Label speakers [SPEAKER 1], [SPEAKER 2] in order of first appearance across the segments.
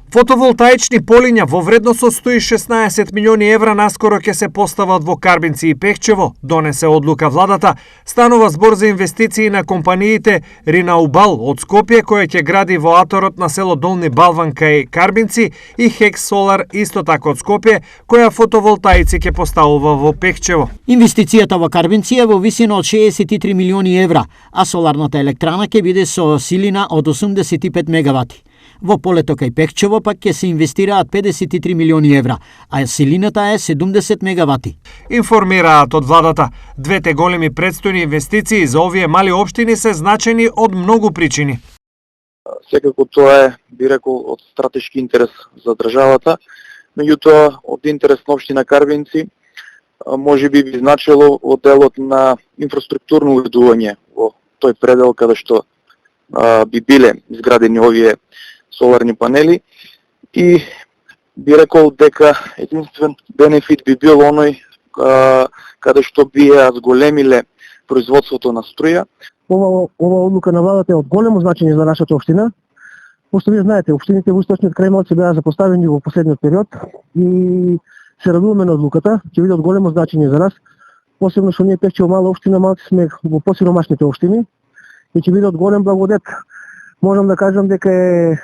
[SPEAKER 1] Фотоволтаични полиња во вредност од 116 милиони евра наскоро ќе се постават во Карбинци и Пехчево, донесе одлука владата. Станува збор за инвестиции на компаниите Ринаубал од Скопје, која ќе гради во аторот на село Долни Балван кај Карбинци, и Хекс Солар исто така од Скопје, која фотоволтаици ќе поставува во Пехчево.
[SPEAKER 2] Инвестицијата во Карбинци е во висина од 63 милиони евра, а соларната електрана ќе биде со силина од 85 мегавати. Во полето кај Пехчево пак ќе се инвестираат 53 милиони евра, а силината е 70 мегавати.
[SPEAKER 1] Информираат од владата, двете големи предстојни инвестиции за овие мали општини се значени од многу причини.
[SPEAKER 3] Секако тоа е, би рекол, од стратешки интерес за државата, меѓутоа од интерес на општина Карбинци може би значило од делот на инфраструктурно уредување во тој предел каде што би биле изградени овие соларни панели, и би рекол дека единствен бенефит би бил оној каде што би ја зголемиле производството на струја.
[SPEAKER 4] Ова одлука на владата е од големо значење за нашата општина. Пошто вие знаете, општините во источниот крај Малци беа запоставени во последниот период и се радуваме на одлуката, ќе биде од големо значење за нас. Посебно што ние Пехчево мала општина, Малци сме во посиромашните општини и ќе биде од голем благодет. Можам да кажам дека е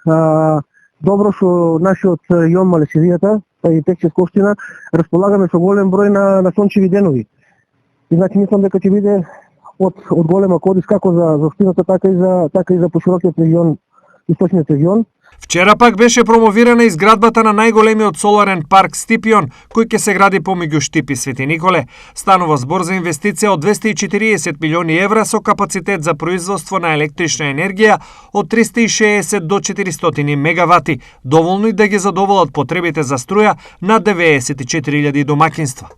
[SPEAKER 4] добро што нашиот регион Малесевијата, и Пехчевска општина, располагаме со голем број на сончеви денови. И значи мислам дека ќе биде од голема корис како за општината, така и за поширокиот регион, источниот регион.
[SPEAKER 1] Вчера пак беше промовирана изградбата на најголемиот соларен парк Стипион, кој ќе се гради помеѓу Штип и Свети Николе. Станува збор за инвестиција од 240 милиони евра со капацитет за производство на електрична енергија од 360 до 400 мегавати, доволни да ги задоволат потребите за струја на 94.000 домаќинства.